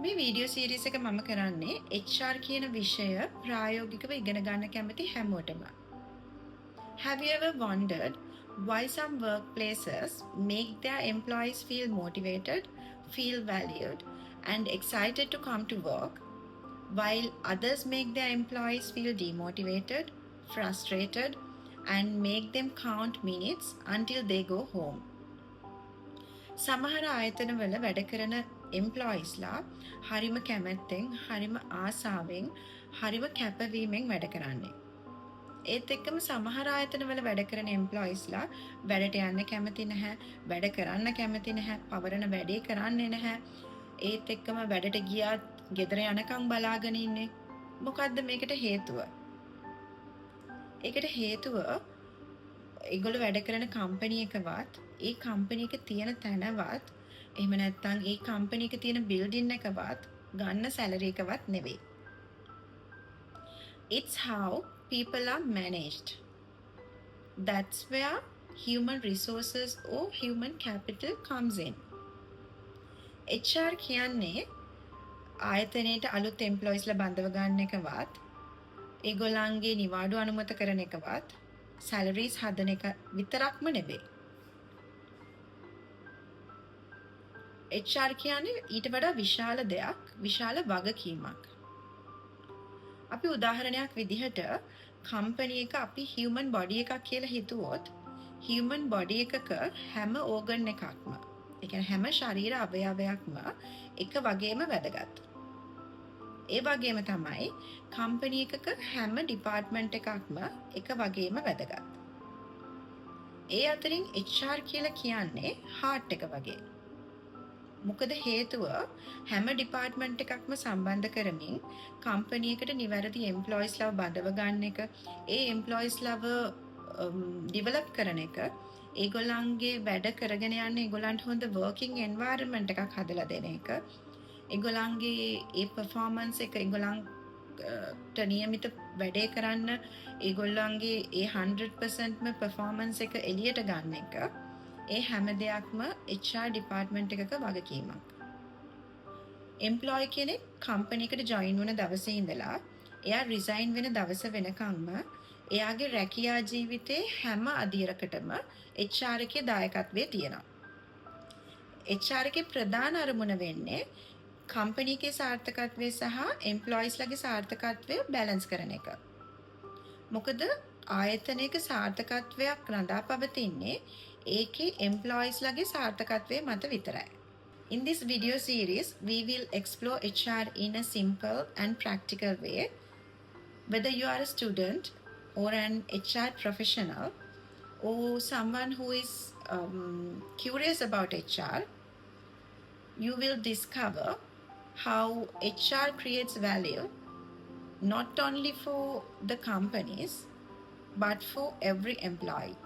මේ video series එක මම කරන්නේ HR කියන විෂය ප්‍රායෝගිකව ඉගෙන ගන්න කැමති හැමෝටම. Have you ever wondered why some workplaces make their employees feel motivated, feel valued, and excited to come to work, while others make their employees feel demotivated, frustrated, and make them count minutes until they go home? සමහර ආයතනවල වැඩ කරන එම්ප්ලොයිස්ලා හරිම කැමැත්තෙන්, හරිම ආසාවෙන්, හරිම කැපවීමෙන් වැඩ කරන්නේ. ඒත් එක්කම සමහර ආයතනවල වැඩ කරන එම්ප්ලොයිස්ලා වැඩට යන්න කැමති නැහැ, වැඩ කරන්න කැමති නැහැ, පවරන වැඩේ කරන්නේ නැහැ. ඒත් එක්කම වැඩට ගියාත් ගෙදර යනකම් බලාගෙන ඉන්නේ. මොකද්ද මේකට හේතුව? ඒකට හේතුව ඒගොල්ලෝ වැඩ කරන කම්පැනි එකවත්, ඒ කම්පැනි එක තියෙන තැනවත්, එහෙම නැත්නම් ඒ කම්පැනි එක තියෙන බිල්ඩින් එකවත් ගන්න සැලරි එකවත් නෙවෙයි. It's how people are managed. That's where human resources or human capital comes in. HR කියන්නේ ආයතනයේට අලුත් එම්ප්ලොයිස්ලා බඳව ගන්න එකවත්, ඒගොල්ලන්ගේ නිවාඩු අනුමත කරන එකවත්, සැලරිස් හදන එක විතරක්ම නෙවෙයි. HR කියන්නේ ඊට වඩා විශාල දෙයක්, විශාල වගකීමක්. අපි උදාහරණයක් විදිහට කම්පැනි එක අපි හියුමන් බොඩි එකක් කියලා හිතුවොත්, හියුමන් බොඩි එකක හැම ඕගන් එකක්ම, ඒ කියන්නේ හැම ශරීර අවයවයක්ම එක වගේම වැදගත්. ඒ වගේම තමයි කම්පැනි එකක හැම ඩිපාර්ට්මන්ට් එකක්ම එක වගේම වැදගත්. ඒ අතරින් HR කියලා කියන්නේ හાર્ට් එක වගේ. මොකද හේතුව හැම ඩිපාර්ට්මන්ට් එකක්ම සම්බන්ධ කරමින් කම්පැනි එකට නිවැරදි එම්ප්ලොයිස්ලාව බඳව ගන්න එක, ඒ එම්ප්ලොයිස්ලාව ඩිවෙලොප් කරන එක, ඒගොල්ලන්ගේ වැඩ කරගෙන යන්න ඒගොල්ලන්ට හොඳ වර්කින් එන්වයරන්මන්ට් එකක් හදලා දෙන එක, ඒගොල්ලන්ගේ ඒ පර්ෆෝමන්ස් එක, ඒගොල්ලන්ට නියමිත වැඩේ කරන්න ඒගොල්ලන්ගේ ඒ 100%ම පර්ෆෝමන්ස් එක එළියට ගන්න එක, ඒ හැම දෙයක්ම HR ඩිපාර්ට්මන්ට් එකක වගකීමක්. එම්ප්ලොයි කෙනෙක් කම්පැනි එකට ජොයින් වුණ දවසේ ඉඳලා එයා රිසයින් වෙන දවස වෙනකම්ම එයාගේ රැකියා ජීවිතේ හැම අදියරකටම HR එකේ දායකත්වයේ තියෙනවා. HR එකේ ප්‍රධාන අරමුණ වෙන්නේ කම්පැනි එකේ සාර්ථකත්වය සහ එම්ප්ලොයිස්ලාගේ සාර්ථකත්වය බැලන්ස් කරන එක. මොකද ආයතනයක සාර්ථකත්වයක් රඳා පවතින්නේ ඒකේ එම්ප්ලොයිස්ලාගේ සාර්ථකත්වය මත විතරයි. In this video series, we will explore HR in a simple and practical way. Whether you are a student or an HR professional or someone who is curious about HR, you will discover how HR creates value not only for the companies but for every employee.